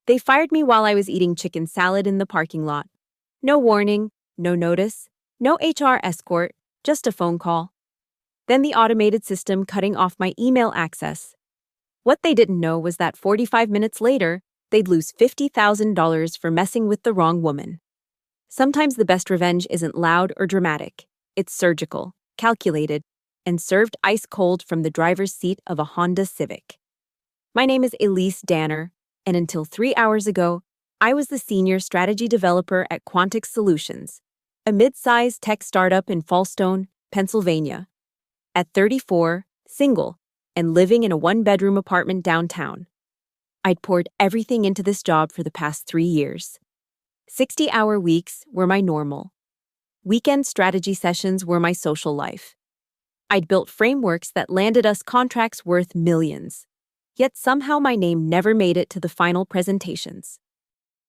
They fired me while I was eating chicken salad in the parking lot. No warning, no notice, no HR escort, just a phone call. Then the automated system cutting off my email access. What they didn't know was that 45 minutes later, they'd lose $50,000 for messing with the wrong woman. Sometimes the best revenge isn't loud or dramatic. It's surgical, calculated, and served ice cold from the driver's seat of a Honda Civic. My name is Elise Danner, and until 3 hours ago, I was the senior strategy developer at Quantix Solutions, a mid-sized tech startup in Fallstone, Pennsylvania. At 34, single, and living in a one-bedroom apartment downtown, I'd poured everything into this job for the past 3 years. 60-hour weeks were my normal. Weekend strategy sessions were my social life. I'd built frameworks that landed us contracts worth millions. Yet somehow my name never made it to the final presentations.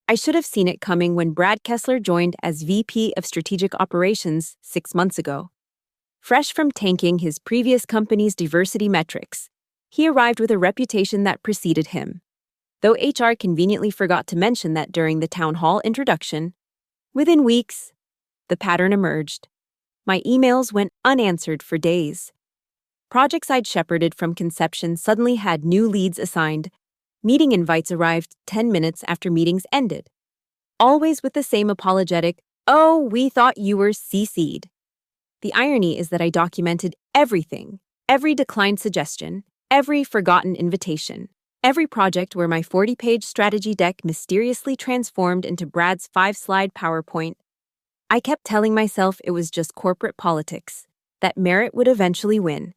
I should have seen it coming when Brad Kessler joined as VP of Strategic Operations 6 months ago. Fresh from tanking his previous company's diversity metrics, he arrived with a reputation that preceded him. Though HR conveniently forgot to mention that during the town hall introduction, within weeks, the pattern emerged. My emails went unanswered for days. Projects I'd shepherded from conception suddenly had new leads assigned. Meeting invites arrived 10 minutes after meetings ended. Always with the same apologetic, "Oh, we thought you were CC'd." The irony is that I documented everything, every declined suggestion, every forgotten invitation, every project where my 40-page strategy deck mysteriously transformed into Brad's 5-slide PowerPoint. I kept telling myself it was just corporate politics, that merit would eventually win.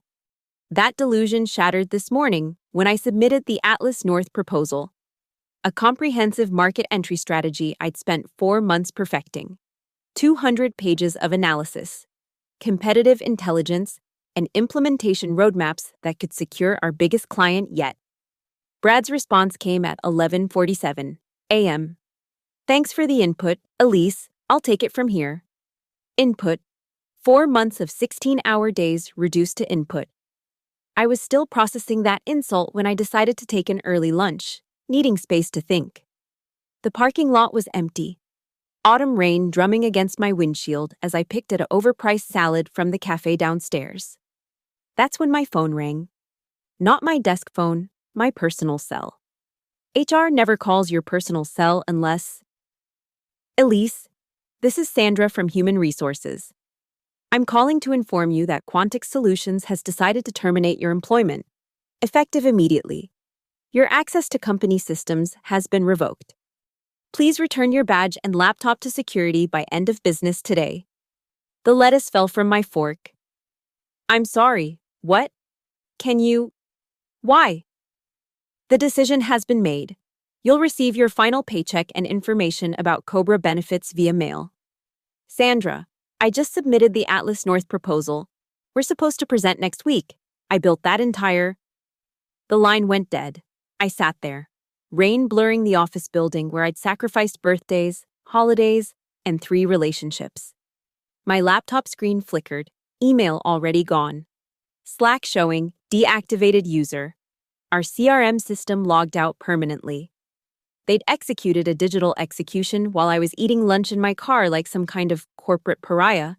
That delusion shattered this morning when I submitted the Atlas North proposal, a comprehensive market entry strategy I'd spent 4 months perfecting. 200 pages of analysis, competitive intelligence, and implementation roadmaps that could secure our biggest client yet. Brad's response came at 11:47 a.m. "Thanks for the input, Elise. I'll take it from here." Input. 4 months of 16-hour days reduced to input. I was still processing that insult when I decided to take an early lunch, needing space to think. The parking lot was empty. Autumn rain drumming against my windshield as I picked at an overpriced salad from the cafe downstairs. That's when my phone rang. Not my desk phone, my personal cell. HR never calls your personal cell unless... "Elise, this is Sandra from Human Resources. I'm calling to inform you that Quantix Solutions has decided to terminate your employment, effective immediately. Your access to company systems has been revoked. Please return your badge and laptop to security by end of business today." The lettuce fell from my fork. "I'm sorry, what? Can you... Why?" "The decision has been made. You'll receive your final paycheck and information about Cobra benefits via mail. Sandra, I just submitted the Atlas North proposal. We're supposed to present next week. I built that entire..." The line went dead. I sat there, rain blurring the office building where I'd sacrificed birthdays, holidays, and 3 relationships. My laptop screen flickered, email already gone. Slack showing, deactivated user. Our CRM system logged out permanently. They'd executed a digital execution while I was eating lunch in my car like some kind of corporate pariah.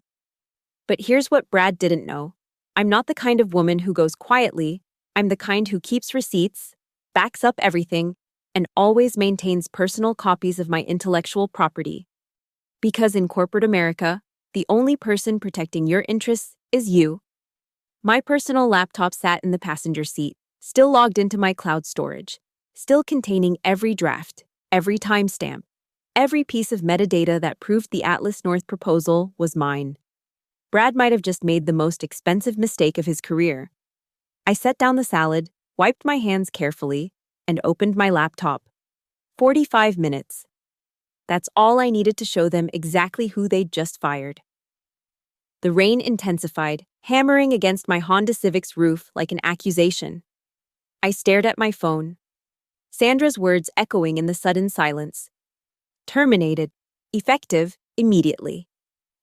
But here's what Brad didn't know. I'm not the kind of woman who goes quietly. I'm the kind who keeps receipts, backs up everything, and always maintains personal copies of my intellectual property. Because in corporate America, the only person protecting your interests is you. My personal laptop sat in the passenger seat, still logged into my cloud storage, still containing every draft, every timestamp, every piece of metadata that proved the Atlas North proposal was mine. Brad might have just made the most expensive mistake of his career. I set down the salad, wiped my hands carefully, and opened my laptop. 45 minutes. That's all I needed to show them exactly who they'd just fired. The rain intensified, hammering against my Honda Civic's roof like an accusation. I stared at my phone. Sandra's words echoing in the sudden silence. Terminated. Effective immediately.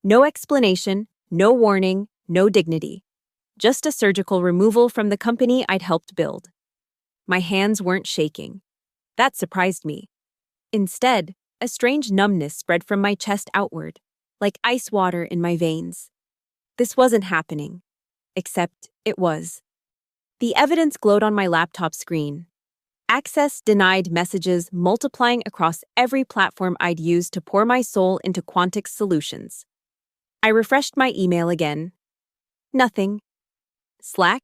No explanation, no warning, no dignity. Just a surgical removal from the company I'd helped build. My hands weren't shaking. That surprised me. Instead, a strange numbness spread from my chest outward, like ice water in my veins. This wasn't happening. Except it was. The evidence glowed on my laptop screen. Access denied messages multiplying across every platform I'd used to pour my soul into Quantix solutions. I refreshed my email again. Nothing. Slack?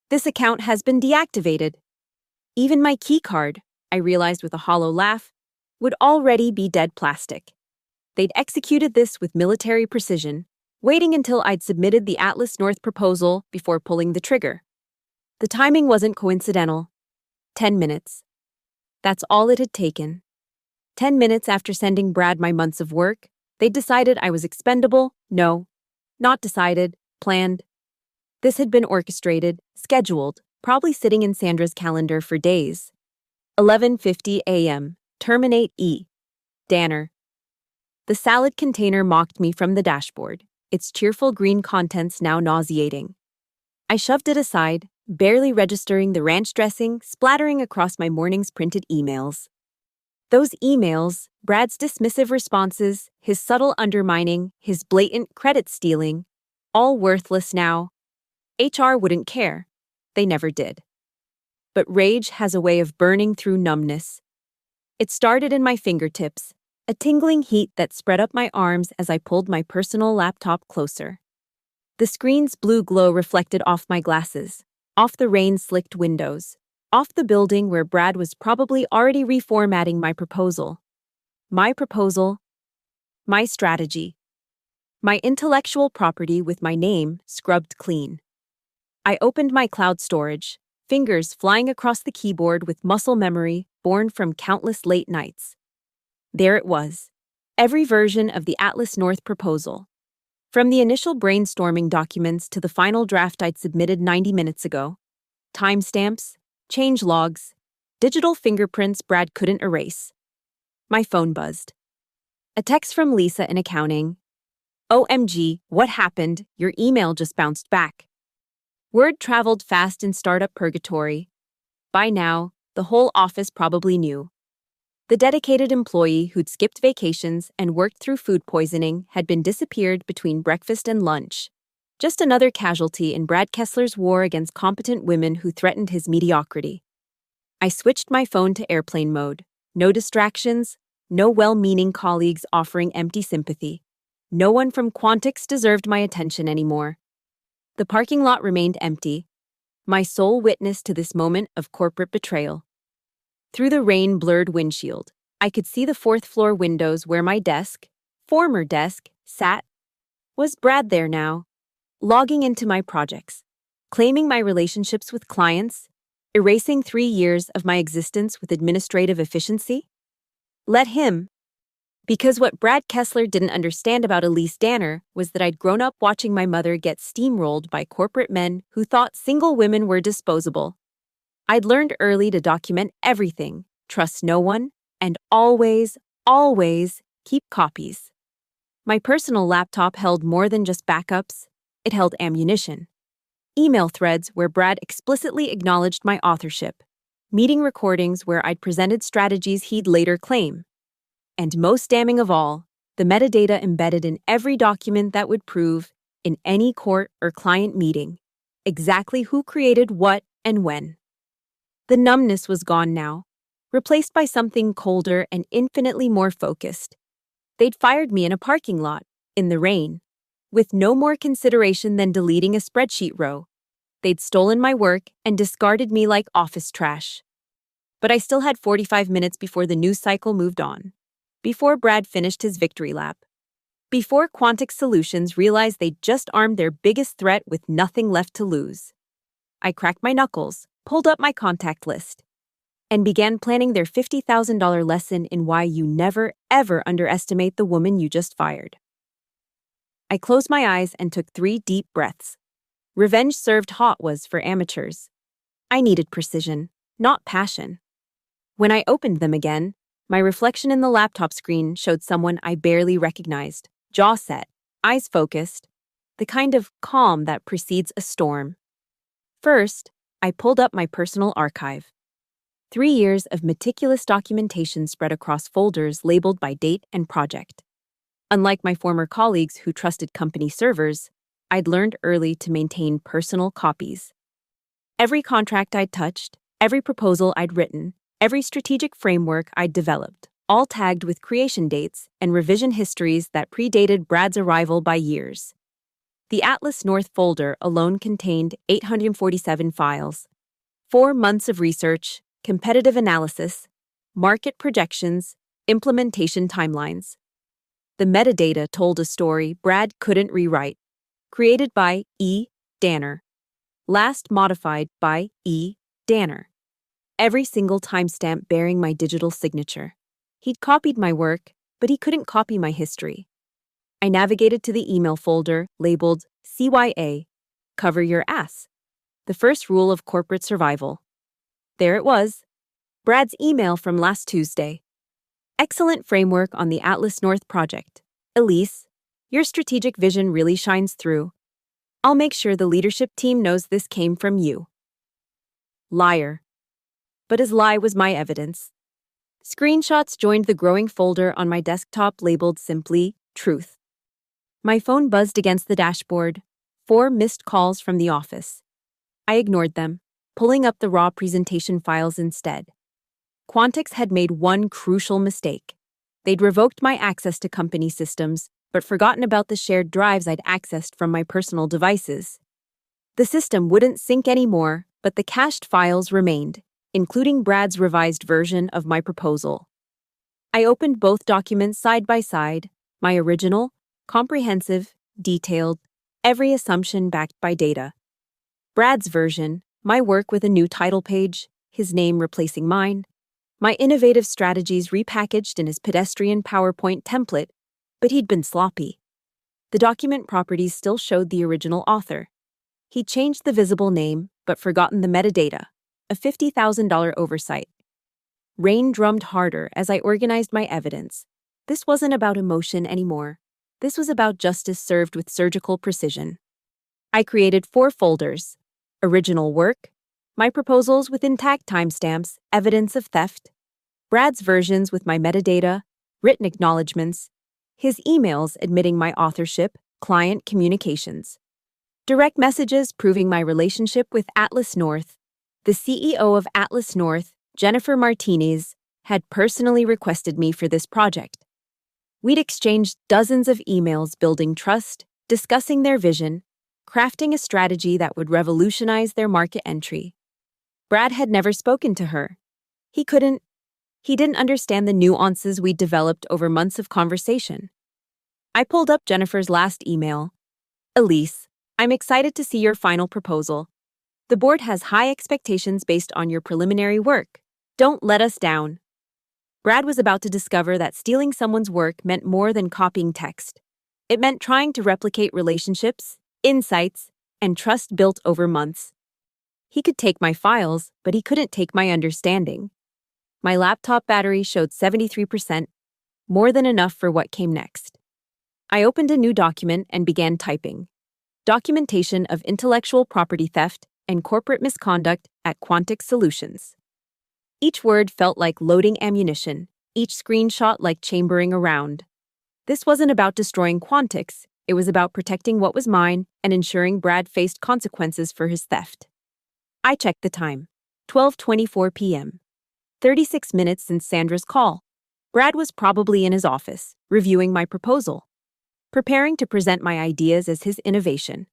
This account has been deactivated. Even my keycard, I realized with a hollow laugh, would already be dead plastic. They'd executed this with military precision, waiting until I'd submitted the Atlas North proposal before pulling the trigger. The timing wasn't coincidental. 10 minutes. That's all it had taken. 10 minutes after sending Brad my months of work, they'd decided I was expendable. No, not decided, planned. This had been orchestrated, scheduled, probably sitting in Sandra's calendar for days. 11:50 a.m. Terminate E. Danner. The salad container mocked me from the dashboard, its cheerful green contents now nauseating. I shoved it aside, barely registering the ranch dressing splattering across my morning's printed emails. Those emails, Brad's dismissive responses, his subtle undermining, his blatant credit stealing, all worthless now. HR wouldn't care. They never did. But rage has a way of burning through numbness. It started in my fingertips, a tingling heat that spread up my arms as I pulled my personal laptop closer. The screen's blue glow reflected off my glasses, off the rain-slicked windows, off the building where Brad was probably already reformatting my proposal. My proposal, my strategy, my intellectual property with my name scrubbed clean. I opened my cloud storage, fingers flying across the keyboard with muscle memory born from countless late nights. There it was, every version of the Atlas North proposal. From the initial brainstorming documents to the final draft I'd submitted 90 minutes ago. Timestamps, change logs, digital fingerprints Brad couldn't erase. My phone buzzed. A text from Lisa in accounting. OMG, what happened? Your email just bounced back. Word traveled fast in startup purgatory. By now, the whole office probably knew. The dedicated employee who'd skipped vacations and worked through food poisoning had been disappeared between breakfast and lunch. Just another casualty in Brad Kessler's war against competent women who threatened his mediocrity. I switched my phone to airplane mode. No distractions, no well-meaning colleagues offering empty sympathy. No one from Quantix deserved my attention anymore. The parking lot remained empty, my sole witness to this moment of corporate betrayal. Through the rain-blurred windshield, I could see the fourth-floor windows where my desk, former desk, sat. Was Brad there now? Logging into my projects, claiming my relationships with clients, erasing 3 years of my existence with administrative efficiency? Let him. Because what Brad Kessler didn't understand about Elise Danner was that I'd grown up watching my mother get steamrolled by corporate men who thought single women were disposable. I'd learned early to document everything, trust no one, and always, always keep copies. My personal laptop held more than just backups. It held ammunition. Email threads where Brad explicitly acknowledged my authorship. Meeting recordings where I'd presented strategies he'd later claim. And most damning of all, the metadata embedded in every document that would prove, in any court or client meeting, exactly who created what and when. The numbness was gone now, replaced by something colder and infinitely more focused. They'd fired me in a parking lot, in the rain, with no more consideration than deleting a spreadsheet row. They'd stolen my work and discarded me like office trash. But I still had 45 minutes before the news cycle moved on. Before Brad finished his victory lap. Before Quantix Solutions realized they'd just armed their biggest threat with nothing left to lose. I cracked my knuckles, pulled up my contact list, and began planning their $50,000 lesson in why you never, ever underestimate the woman you just fired. I closed my eyes and took 3 deep breaths. Revenge served hot was for amateurs. I needed precision, not passion. When I opened them again, my reflection in the laptop screen showed someone I barely recognized, jaw set, eyes focused, the kind of calm that precedes a storm. First, I pulled up my personal archive. 3 years of meticulous documentation spread across folders labeled by date and project. Unlike my former colleagues who trusted company servers, I'd learned early to maintain personal copies. Every contract I'd touched, every proposal I'd written, every strategic framework I'd developed, all tagged with creation dates and revision histories that predated Brad's arrival by years. The Atlas North folder alone contained 847 files, 4 months of research, competitive analysis, market projections, implementation timelines. The metadata told a story Brad couldn't rewrite, created by E. Danner, last modified by E. Danner. Every single timestamp bearing my digital signature. He'd copied my work, but he couldn't copy my history. I navigated to the email folder labeled CYA, Cover Your Ass, the first rule of corporate survival. There it was, Brad's email from last Tuesday. Excellent framework on the Atlas North project. Elise, your strategic vision really shines through. I'll make sure the leadership team knows this came from you. Liar. But his lie was my evidence. Screenshots joined the growing folder on my desktop labeled simply Truth. My phone buzzed against the dashboard. 4 missed calls from the office. I ignored them, pulling up the raw presentation files instead. Quantix had made one crucial mistake. They'd revoked my access to company systems, but forgotten about the shared drives I'd accessed from my personal devices. The system wouldn't sync anymore, but the cached files remained, including Brad's revised version of my proposal. I opened both documents side by side, my original, comprehensive, detailed, every assumption backed by data. Brad's version, my work with a new title page, his name replacing mine, my innovative strategies repackaged in his pedestrian PowerPoint template, but he'd been sloppy. The document properties still showed the original author. He'd changed the visible name, but forgotten the metadata, a $50,000 oversight. Rain drummed harder as I organized my evidence. This wasn't about emotion anymore. This was about justice served with surgical precision. I created 4 folders: original work, my proposals with intact timestamps, evidence of theft, Brad's versions with my metadata, written acknowledgments, his emails admitting my authorship, client communications, direct messages proving my relationship with Atlas North. The CEO of Atlas North, Jennifer Martinez, had personally requested me for this project. We'd exchanged dozens of emails building trust, discussing their vision, crafting a strategy that would revolutionize their market entry. Brad had never spoken to her. He didn't understand the nuances we'd developed over months of conversation. I pulled up Jennifer's last email. Elise, I'm excited to see your final proposal. The board has high expectations based on your preliminary work. Don't let us down. Brad was about to discover that stealing someone's work meant more than copying text. It meant trying to replicate relationships, insights, and trust built over months. He could take my files, but he couldn't take my understanding. My laptop battery showed 73%, more than enough for what came next. I opened a new document and began typing. Documentation of intellectual property theft and corporate misconduct at Quantix Solutions. Each word felt like loading ammunition, each screenshot like chambering a round. This wasn't about destroying Quantix, it was about protecting what was mine and ensuring Brad faced consequences for his theft. I checked the time. 12:24 p.m. 36 minutes since Sandra's call. Brad was probably in his office, reviewing my proposal, preparing to present my ideas as his innovation.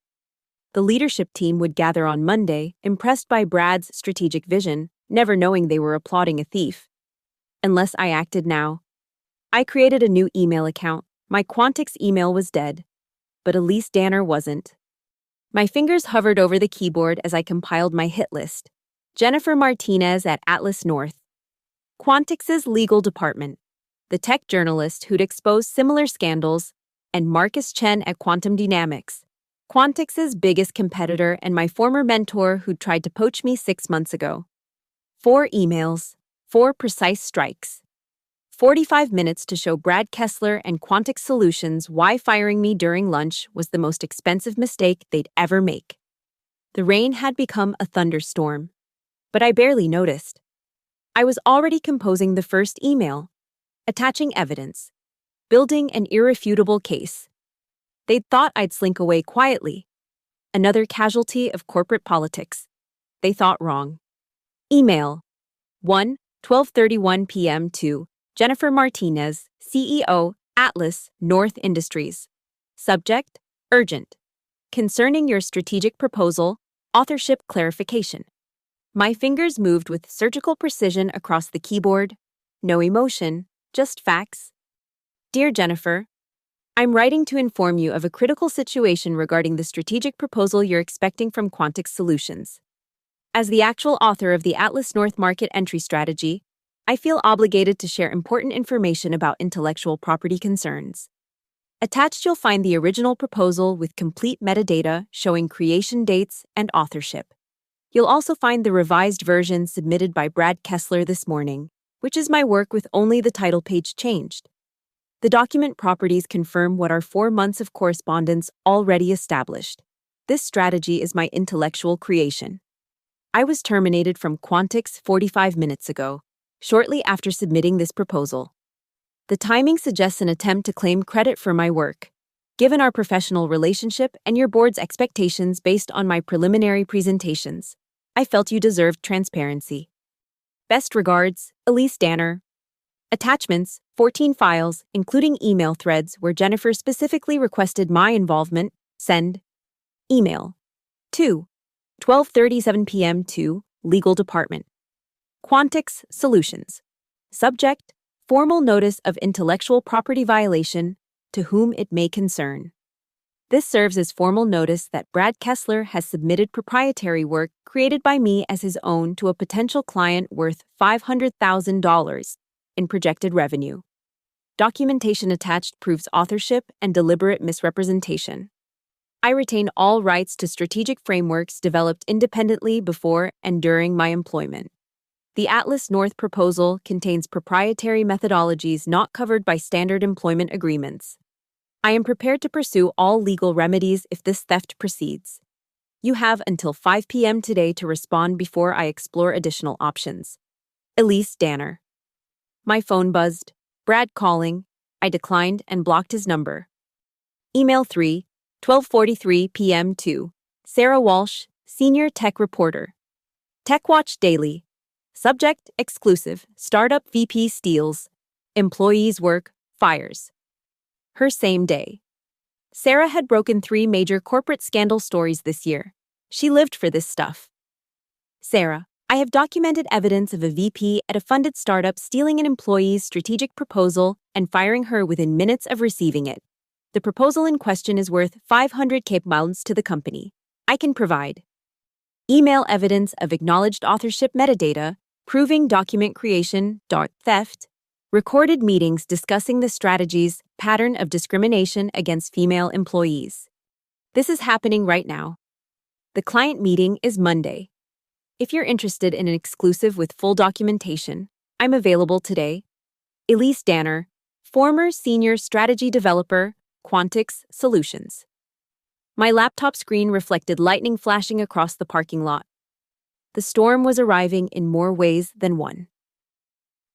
The leadership team would gather on Monday, impressed by Brad's strategic vision, never knowing they were applauding a thief. Unless I acted now. I created a new email account. My Quantix email was dead, but Elise Danner wasn't. My fingers hovered over the keyboard as I compiled my hit list. Jennifer Martinez at Atlas North. Quantix's legal department. The tech journalist who'd exposed similar scandals, and Marcus Chen at Quantum Dynamics, Quantix's biggest competitor and my former mentor who'd tried to poach me 6 months ago. 4 emails, 4 precise strikes. 45 minutes to show Brad Kessler and Quantix Solutions why firing me during lunch was the most expensive mistake they'd ever make. The rain had become a thunderstorm, but I barely noticed. I was already composing the first email, attaching evidence, building an irrefutable case. They'd thought I'd slink away quietly. Another casualty of corporate politics. They thought wrong. Email 1:12:31 p.m. to Jennifer Martinez, CEO, Atlas North Industries. Subject: Urgent. Concerning your strategic proposal, authorship clarification. My fingers moved with surgical precision across the keyboard. No emotion, just facts. Dear Jennifer, I'm writing to inform you of a critical situation regarding the strategic proposal you're expecting from Quantix Solutions. As the actual author of the Atlas North Market Entry Strategy, I feel obligated to share important information about intellectual property concerns. Attached, you'll find the original proposal with complete metadata showing creation dates and authorship. You'll also find the revised version submitted by Brad Kessler this morning, which is my work with only the title page changed. The document properties confirm what our 4 months of correspondence already established. This strategy is my intellectual creation. I was terminated from Quantix 45 minutes ago, shortly after submitting this proposal. The timing suggests an attempt to claim credit for my work. Given our professional relationship and your board's expectations based on my preliminary presentations, I felt you deserved transparency. Best regards, Elise Danner. Attachments, 14 files, including email threads where Jennifer specifically requested my involvement. Send. Email. 2:12:37 p.m. to Legal Department. Quantix Solutions. Subject: Formal notice of intellectual property violation to whom it may concern. This serves as formal notice that Brad Kessler has submitted proprietary work created by me as his own to a potential client worth $500,000 in projected revenue. Documentation attached proves authorship and deliberate misrepresentation. I retain all rights to strategic frameworks developed independently before and during my employment. The Atlas North proposal contains proprietary methodologies not covered by standard employment agreements. I am prepared to pursue all legal remedies if this theft proceeds. You have until 5 p.m. today to respond before I explore additional options. Elise Danner. My phone buzzed. Brad calling. I declined and blocked his number. Email 3:12:43 p.m. to Sarah Walsh, Senior Tech Reporter. TechWatch Daily. Subject: Exclusive. Startup VP steals. Employees work, fires. Her same day. Sarah had broken 3 major corporate scandal stories this year. She lived for this stuff. Sarah, I have documented evidence of a VP at a funded startup stealing an employee's strategic proposal and firing her within minutes of receiving it. The proposal in question is worth $500,000 to the company. I can provide email evidence of acknowledged authorship metadata, proving document creation, theft, recorded meetings discussing the strategy's pattern of discrimination against female employees. This is happening right now. The client meeting is Monday. If you're interested in an exclusive with full documentation, I'm available today. Elise Danner, former Senior Strategy Developer, Quantix Solutions. My laptop screen reflected lightning flashing across the parking lot. The storm was arriving in more ways than one.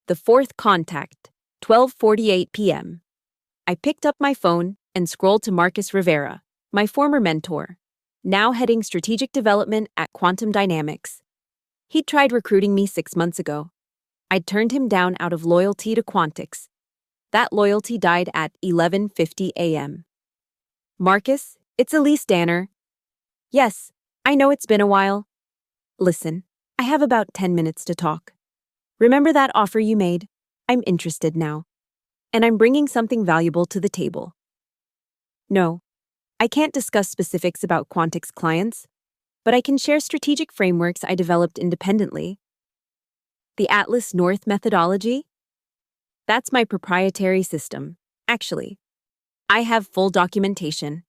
The fourth contact, 12:48 p.m. I picked up my phone and scrolled to Marcus Rivera, my former mentor, now heading strategic development at Quantum Dynamics. He'd tried recruiting me 6 months ago. I'd turned him down out of loyalty to Quantix. That loyalty died at 11:50 a.m. Marcus, it's Elise Danner. Yes, I know it's been a while. Listen, I have about 10 minutes to talk. Remember that offer you made? I'm interested now. And I'm bringing something valuable to the table. No, I can't discuss specifics about Quantix clients, but I can share strategic frameworks I developed independently. The Atlas North methodology? That's my proprietary system, actually. I have full documentation.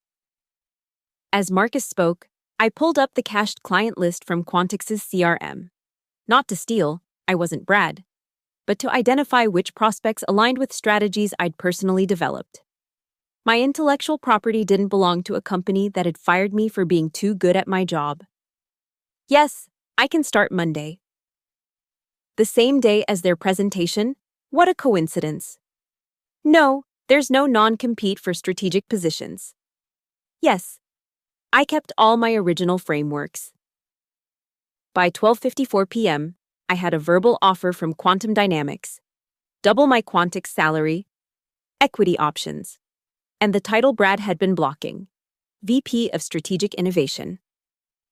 As Marcus spoke, I pulled up the cached client list from Quantix's CRM. Not to steal, I wasn't Brad, but to identify which prospects aligned with strategies I'd personally developed. My intellectual property didn't belong to a company that had fired me for being too good at my job. Yes, I can start Monday. The same day as their presentation? What a coincidence. No, there's no non-compete for strategic positions. Yes, I kept all my original frameworks. By 12:54 p.m., I had a verbal offer from Quantum Dynamics, double my Quantix salary, equity options, and the title Brad had been blocking, VP of Strategic Innovation.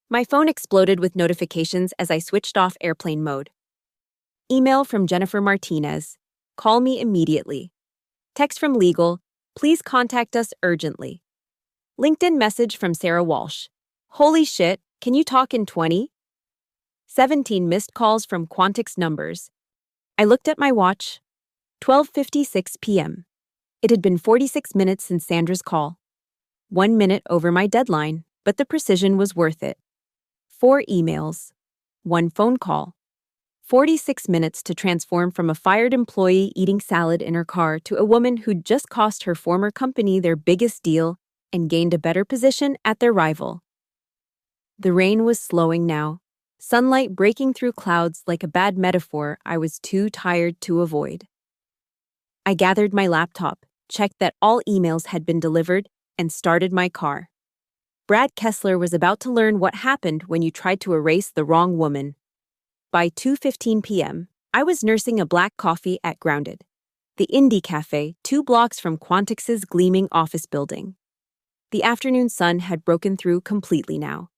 My phone exploded with notifications as I switched off airplane mode. Email from Jennifer Martinez, call me immediately. Text from legal, please contact us urgently. LinkedIn message from Sarah Walsh, holy shit, can you talk in 20? 17 missed calls from Quantix numbers. I looked at my watch. 12:56 p.m. It had been 46 minutes since Sandra's call. 1 minute over my deadline, but the precision was worth it. 4 emails. 1 phone call. 46 minutes to transform from a fired employee eating salad in her car to a woman who'd just cost her former company their biggest deal and gained a better position at their rival. The rain was slowing now, sunlight breaking through clouds like a bad metaphor I was too tired to avoid. I gathered my laptop, checked that all emails had been delivered, and started my car. Brad Kessler was about to learn what happened when you tried to erase the wrong woman. By 2:15 p.m., I was nursing a black coffee at Grounded, the indie cafe 2 blocks from Quantix's gleaming office building. The afternoon sun had broken through completely now,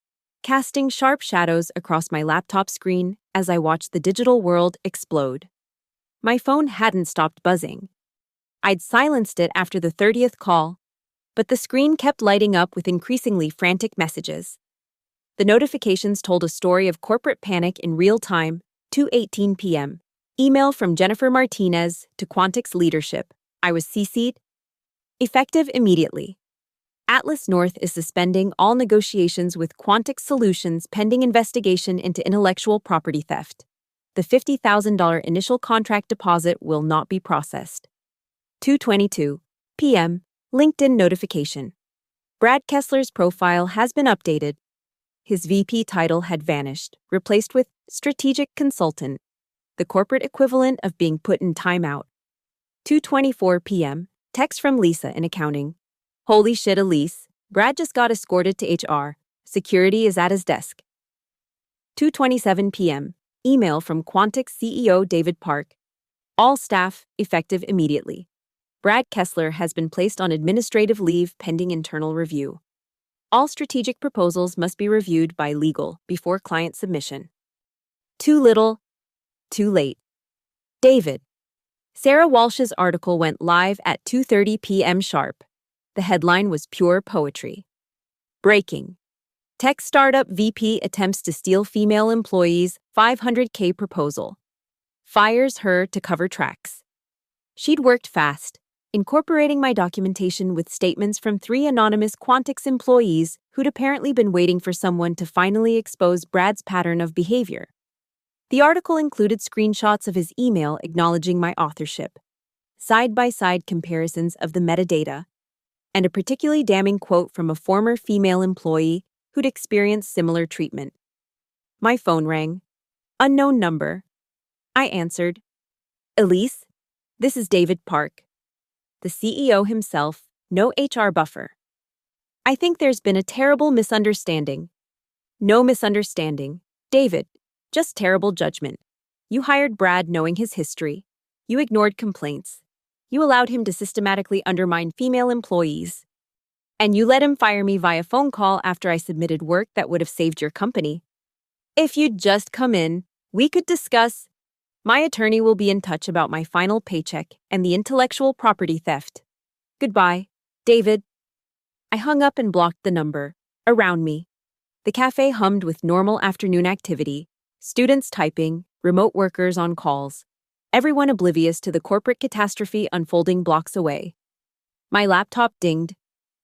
casting sharp shadows across my laptop screen as I watched the digital world explode. My phone hadn't stopped buzzing. I'd silenced it after the 30th call, but the screen kept lighting up with increasingly frantic messages. The notifications told a story of corporate panic in real time, 2:18 p.m. Email from Jennifer Martinez to Quantix leadership. I was CC'd. Effective immediately. Atlas North is suspending all negotiations with Quantix Solutions pending investigation into intellectual property theft. The $50,000 initial contract deposit will not be processed. 2:22 p.m. LinkedIn notification. Brad Kessler's profile has been updated. His VP title had vanished, replaced with strategic consultant, the corporate equivalent of being put in timeout. 2:24 p.m. Text from Lisa in accounting. Holy shit, Elise. Brad just got escorted to HR. Security is at his desk. 2:27 p.m. Email from Quantix CEO David Park. All staff, effective immediately. Brad Kessler has been placed on administrative leave pending internal review. All strategic proposals must be reviewed by legal before client submission. Too little, too late. David. Sarah Walsh's article went live at 2:30 p.m. sharp. The headline was pure poetry. Breaking. Tech startup VP attempts to steal female employees' $500K proposal. Fires her to cover tracks. She'd worked fast, incorporating my documentation with statements from 3 anonymous Quantix employees who'd apparently been waiting for someone to finally expose Brad's pattern of behavior. The article included screenshots of his email acknowledging my authorship, side-by-side comparisons of the metadata, and a particularly damning quote from a former female employee who'd experienced similar treatment. My phone rang. Unknown number. I answered. Elise, this is David Park. The CEO himself, no HR buffer. I think there's been a terrible misunderstanding. No misunderstanding, David, just terrible judgment. You hired Brad knowing his history. You ignored complaints. You allowed him to systematically undermine female employees. And you let him fire me via phone call after I submitted work that would have saved your company. If you'd just come in, we could discuss. My attorney will be in touch about my final paycheck and the intellectual property theft. Goodbye, David. I hung up and blocked the number. Around me, the cafe hummed with normal afternoon activity, students typing, remote workers on calls, everyone oblivious to the corporate catastrophe unfolding blocks away. My laptop dinged.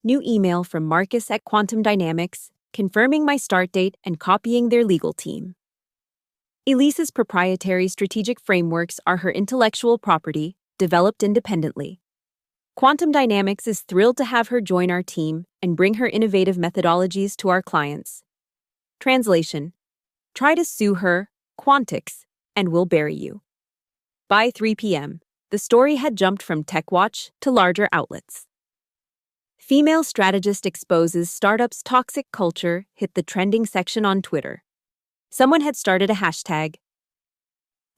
New email from Marcus at Quantum Dynamics, confirming my start date and copying their legal team. Elise's proprietary strategic frameworks are her intellectual property, developed independently. Quantum Dynamics is thrilled to have her join our team and bring her innovative methodologies to our clients. Translation. Try to sue her, Quantix, and we'll bury you. By 3 p.m., the story had jumped from TechWatch to larger outlets. Female strategist exposes startup's toxic culture hit the trending section on Twitter. Someone had started a hashtag,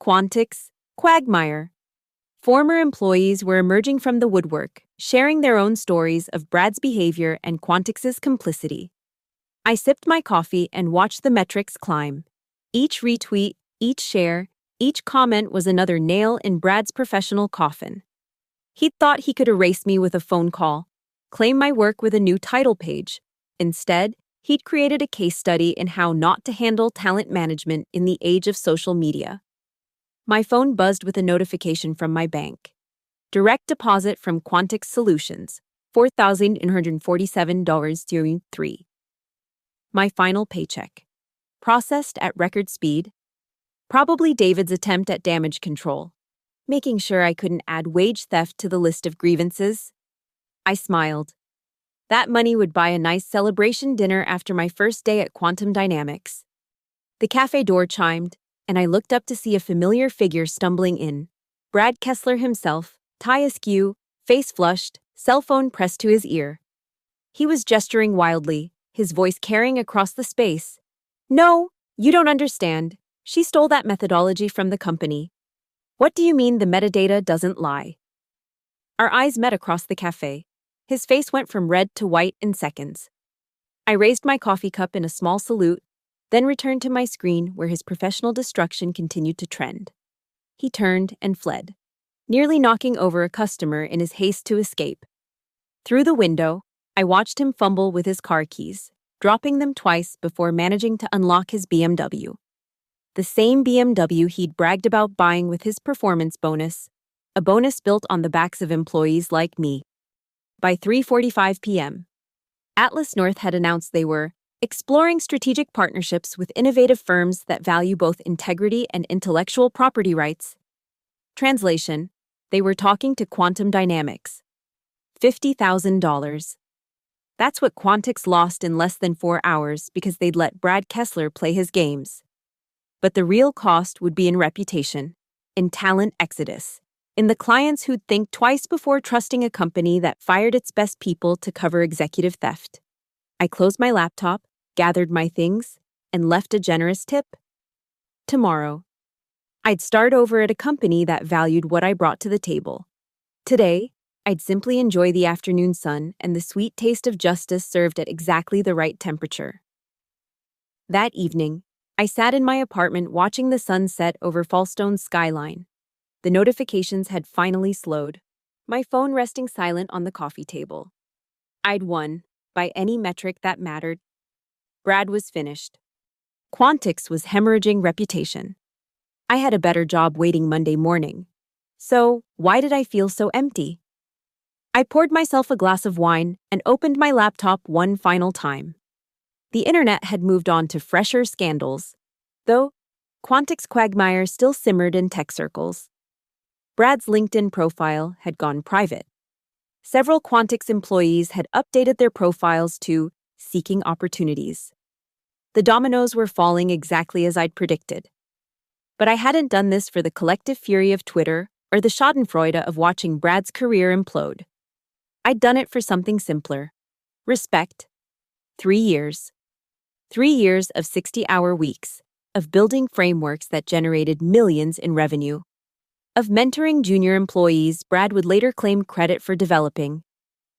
Quantix Quagmire. Former employees were emerging from the woodwork, sharing their own stories of Brad's behavior and Quantix's complicity. I sipped my coffee and watched the metrics climb. Each retweet, each share, each comment was another nail in Brad's professional coffin. He'd thought he could erase me with a phone call, claim my work with a new title page. Instead, he'd created a case study in how not to handle talent management in the age of social media. My phone buzzed with a notification from my bank. Direct deposit from Quantix Solutions, $4,947.03. My final paycheck. Processed at record speed. Probably David's attempt at damage control, making sure I couldn't add wage theft to the list of grievances. I smiled. That money would buy a nice celebration dinner after my first day at Quantum Dynamics. The cafe door chimed, and I looked up to see a familiar figure stumbling in. Brad Kessler himself, tie askew, face flushed, cell phone pressed to his ear. He was gesturing wildly, his voice carrying across the space. "No, you don't understand. She stole that methodology from the company. What do you mean the metadata doesn't lie?" Our eyes met across the cafe. His face went from red to white in seconds. I raised my coffee cup in a small salute, then returned to my screen where his professional destruction continued to trend. He turned and fled, nearly knocking over a customer in his haste to escape. Through the window, I watched him fumble with his car keys, dropping them twice before managing to unlock his BMW. The same BMW he'd bragged about buying with his performance bonus, a bonus built on the backs of employees like me. By 3:45 p.m., Atlas North had announced they were exploring strategic partnerships with innovative firms that value both integrity and intellectual property rights. Translation: they were talking to Quantum Dynamics. $50,000. That's what Quantix lost in less than 4 hours because they'd let Brad Kessler play his games. But the real cost would be in reputation, in talent exodus, in the clients who'd think twice before trusting a company that fired its best people to cover executive theft. I closed my laptop, gathered my things, and left a generous tip. Tomorrow, I'd start over at a company that valued what I brought to the table. Today, I'd simply enjoy the afternoon sun and the sweet taste of justice served at exactly the right temperature. That evening, I sat in my apartment watching the sun set over Fallstone's skyline. The notifications had finally slowed, my phone resting silent on the coffee table. I'd won, by any metric that mattered. Brad was finished. Quantix was hemorrhaging reputation. I had a better job waiting Monday morning. So, why did I feel so empty? I poured myself a glass of wine and opened my laptop one final time. The internet had moved on to fresher scandals, though Quantix quagmire still simmered in tech circles. Brad's LinkedIn profile had gone private. Several Quantix employees had updated their profiles to seeking opportunities. The dominoes were falling exactly as I'd predicted. But I hadn't done this for the collective fury of Twitter or the schadenfreude of watching Brad's career implode. I'd done it for something simpler. Respect. 3 years. 3 years of 60-hour weeks, of building frameworks that generated millions in revenue, of mentoring junior employees Brad would later claim credit for developing.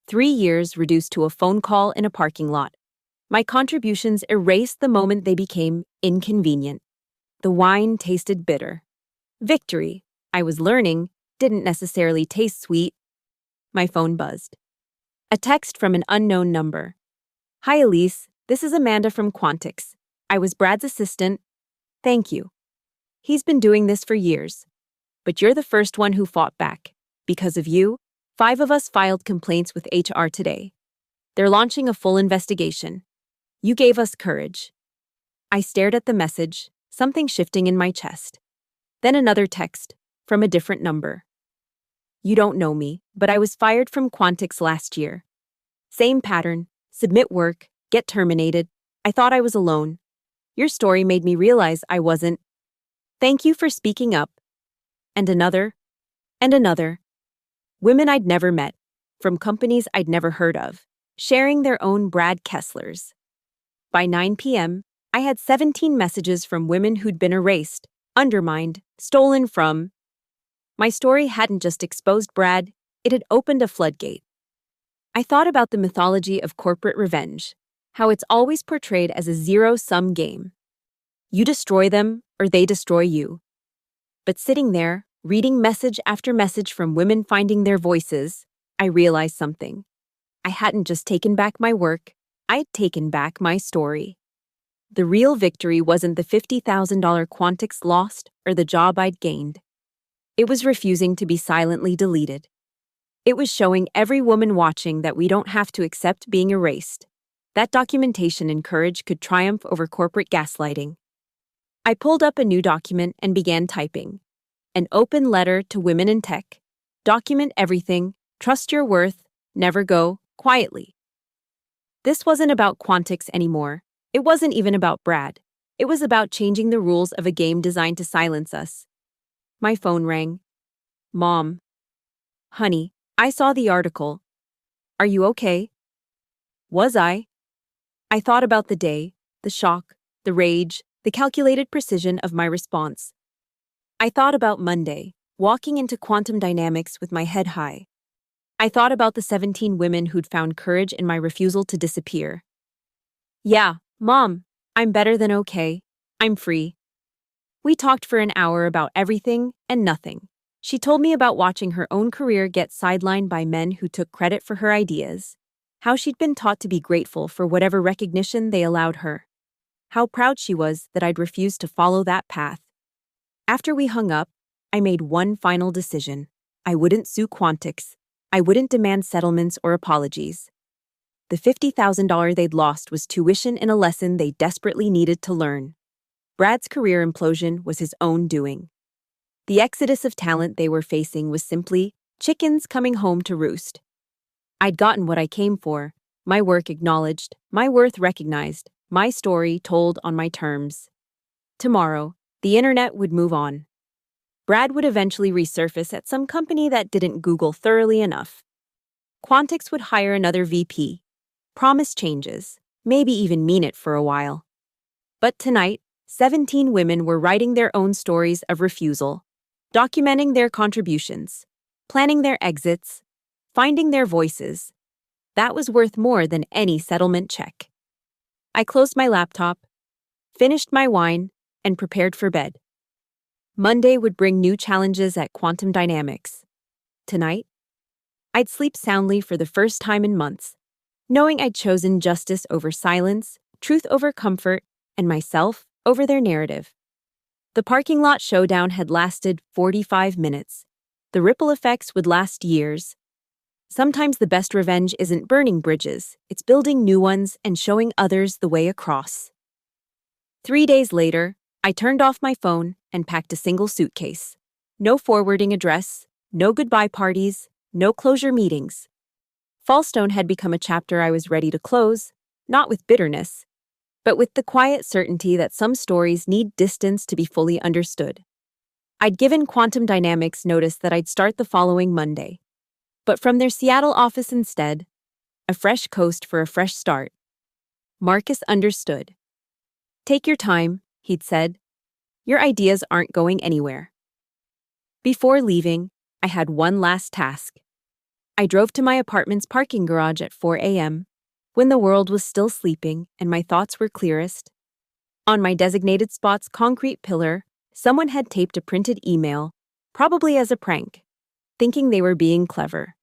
3 years reduced to a phone call in a parking lot. My contributions erased the moment they became inconvenient. The wine tasted bitter. Victory, I was learning, didn't necessarily taste sweet. My phone buzzed. A text from an unknown number. "Hi Elise, this is Amanda from Quantix. I was Brad's assistant. Thank you. He's been doing this for years. But you're the first one who fought back. Because of you, 5 of us filed complaints with HR today. They're launching a full investigation. You gave us courage." I stared at the message, something shifting in my chest. Then another text, from a different number. "You don't know me, but I was fired from Quantix last year. Same pattern, submit work, get terminated. I thought I was alone. Your story made me realize I wasn't." Thank you for speaking up. And another, and another. Women I'd never met, from companies I'd never heard of, sharing their own Brad Kesslers. By 9 p.m., I had 17 messages from women who'd been erased, undermined, stolen from. My story hadn't just exposed Brad, it had opened a floodgate. I thought about the mythology of corporate revenge, how it's always portrayed as a zero-sum game. You destroy them, or they destroy you. But sitting there, reading message after message from women finding their voices, I realized something. I hadn't just taken back my work, I'd taken back my story. The real victory wasn't the $50,000 Quantix lost or the job I'd gained. It was refusing to be silently deleted. It was showing every woman watching that we don't have to accept being erased. That documentation and courage could triumph over corporate gaslighting. I pulled up a new document and began typing. An open letter to women in tech. Document everything, trust your worth, never go, quietly. This wasn't about Quantix anymore. It wasn't even about Brad. It was about changing the rules of a game designed to silence us. My phone rang. Mom. Honey, I saw the article. Are you okay? Was I? I thought about the day, the shock, the rage, the calculated precision of my response. I thought about Monday, walking into quantum dynamics with my head high. I thought about the 17 women who'd found courage in my refusal to disappear. Yeah, Mom, I'm better than okay. I'm free. We talked for an hour about everything and nothing. She told me about watching her own career get sidelined by men who took credit for her ideas, how she'd been taught to be grateful for whatever recognition they allowed her, how proud she was that I'd refused to follow that path. After we hung up, I made one final decision. I wouldn't sue Quantix. I wouldn't demand settlements or apologies. The $50,000 they'd lost was tuition in a lesson they desperately needed to learn. Brad's career implosion was his own doing. The exodus of talent they were facing was simply chickens coming home to roost. I'd gotten what I came for, my work acknowledged, my worth recognized, my story told on my terms. Tomorrow, the internet would move on. Brad would eventually resurface at some company that didn't Google thoroughly enough. Quantix would hire another VP, promise changes, maybe even mean it for a while. But tonight, 17 women were writing their own stories of refusal, documenting their contributions, planning their exits, finding their voices. That was worth more than any settlement check. I closed my laptop, finished my wine, and prepared for bed. Monday would bring new challenges at Quantum Dynamics. Tonight, I'd sleep soundly for the first time in months, knowing I'd chosen justice over silence, truth over comfort, and myself over their narrative. The parking lot showdown had lasted 45 minutes. The ripple effects would last years. Sometimes the best revenge isn't burning bridges, it's building new ones and showing others the way across. 3 days later, I turned off my phone and packed a single suitcase. No forwarding address, no goodbye parties, no closure meetings. Fallstone had become a chapter I was ready to close, not with bitterness, but with the quiet certainty that some stories need distance to be fully understood. I'd given Quantum Dynamics notice that I'd start the following Monday. But from their Seattle office instead, a fresh coast for a fresh start. Marcus understood. Take your time, he'd said. Your ideas aren't going anywhere. Before leaving, I had one last task. I drove to my apartment's parking garage at 4 a.m., when the world was still sleeping and my thoughts were clearest. On my designated spot's concrete pillar, someone had taped a printed email, probably as a prank, thinking they were being clever.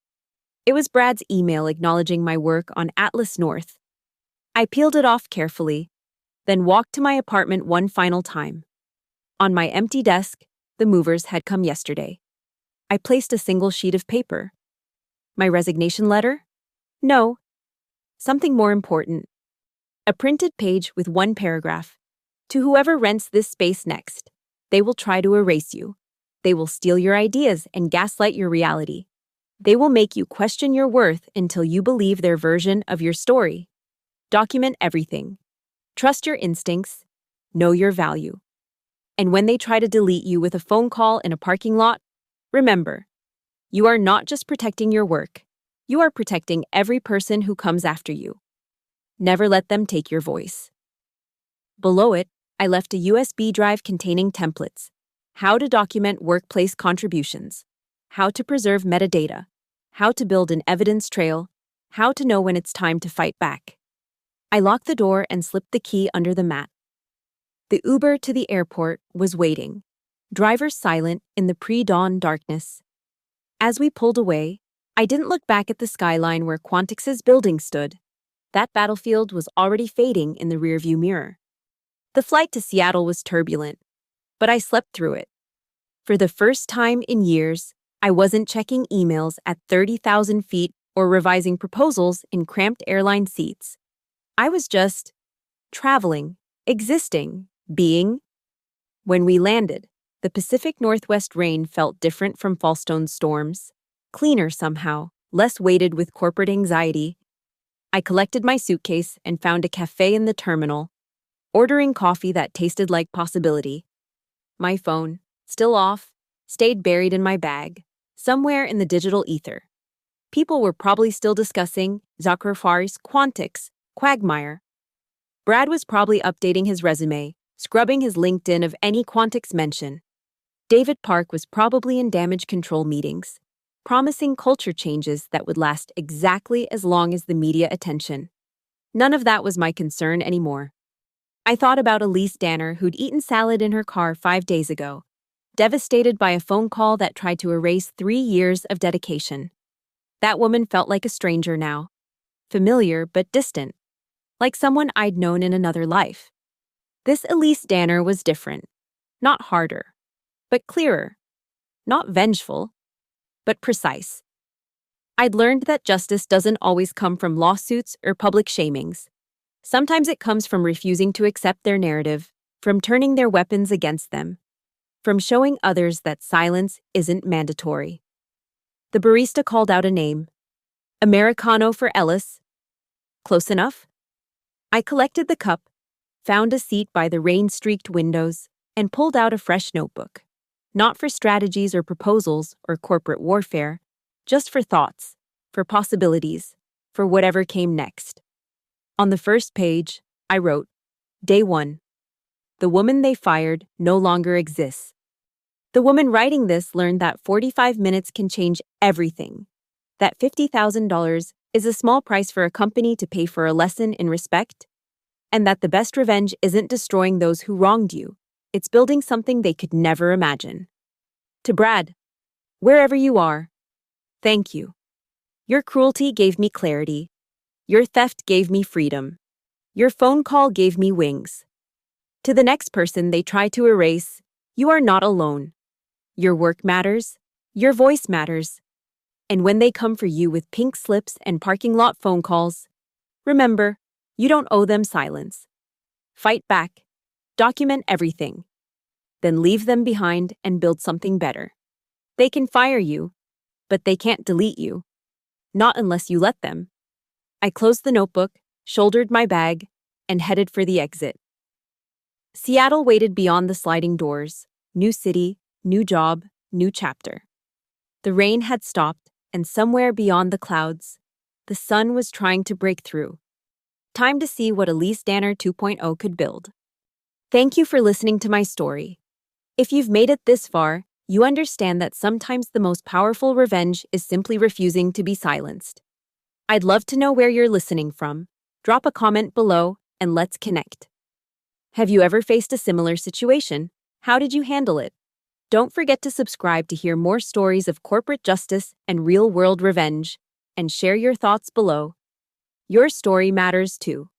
It was Brad's email acknowledging my work on Atlas North. I peeled it off carefully, then walked to my apartment one final time. On my empty desk, the movers had come yesterday. I placed a single sheet of paper. My resignation letter? No. Something more important. A printed page with one paragraph. To whoever rents this space next, they will try to erase you. They will steal your ideas and gaslight your reality. They will make you question your worth until you believe their version of your story. Document everything. Trust your instincts. Know your value. And when they try to delete you with a phone call in a parking lot, remember, you are not just protecting your work, you are protecting every person who comes after you. Never let them take your voice. Below it, I left a USB drive containing templates: how to document workplace contributions, how to preserve metadata, how to build an evidence trail, how to know when it's time to fight back. I locked the door and slipped the key under the mat. The Uber to the airport was waiting, driver silent in the pre-dawn darkness. As we pulled away, I didn't look back at the skyline where Quantix's building stood. That battlefield was already fading in the rearview mirror. The flight to Seattle was turbulent, but I slept through it. For the first time in years, I wasn't checking emails at 30,000 feet or revising proposals in cramped airline seats. I was just traveling, existing, being. When we landed, the Pacific Northwest rain felt different from Fallstone's storms, cleaner somehow, less weighted with corporate anxiety. I collected my suitcase and found a cafe in the terminal, ordering coffee that tasted like possibility. My phone, still off, stayed buried in my bag, somewhere in the digital ether. People were probably still discussing Zuckerberg's Quantix quagmire. Brad was probably updating his resume, scrubbing his LinkedIn of any Quantix mention. David Park was probably in damage control meetings, promising culture changes that would last exactly as long as the media attention. None of that was my concern anymore. I thought about Elise Danner, who'd eaten salad in her car 5 days ago, devastated by a phone call that tried to erase 3 years of dedication. That woman felt like a stranger now, familiar but distant, like someone I'd known in another life. This Elise Danner was different, not harder, but clearer, not vengeful, but precise. I'd learned that justice doesn't always come from lawsuits or public shamings. Sometimes it comes from refusing to accept their narrative, from turning their weapons against them, from showing others that silence isn't mandatory. The barista called out a name. Americano for Ellis. Close enough? I collected the cup, found a seat by the rain-streaked windows, and pulled out a fresh notebook. Not for strategies or proposals or corporate warfare, just for thoughts, for possibilities, for whatever came next. On the first page, I wrote, Day 1. The woman they fired no longer exists. The woman writing this learned that 45 minutes can change everything. That $50,000 is a small price for a company to pay for a lesson in respect, and that the best revenge isn't destroying those who wronged you. It's building something they could never imagine. To Brad, wherever you are, thank you. Your cruelty gave me clarity. Your theft gave me freedom. Your phone call gave me wings. To the next person they try to erase, you are not alone. Your work matters. Your voice matters. And when they come for you with pink slips and parking lot phone calls, remember, you don't owe them silence. Fight back. Document everything. Then leave them behind and build something better. They can fire you, but they can't delete you. Not unless you let them. I closed the notebook, shouldered my bag, and headed for the exit. Seattle waited beyond the sliding doors. New city, new job, new chapter. The rain had stopped, and somewhere beyond the clouds, the sun was trying to break through. Time to see what Elise Danner 2.0 could build. Thank you for listening to my story. If you've made it this far, you understand that sometimes the most powerful revenge is simply refusing to be silenced. I'd love to know where you're listening from. Drop a comment below and let's connect. Have you ever faced a similar situation? How did you handle it? Don't forget to subscribe to hear more stories of corporate justice and real-world revenge, and share your thoughts below. Your story matters too.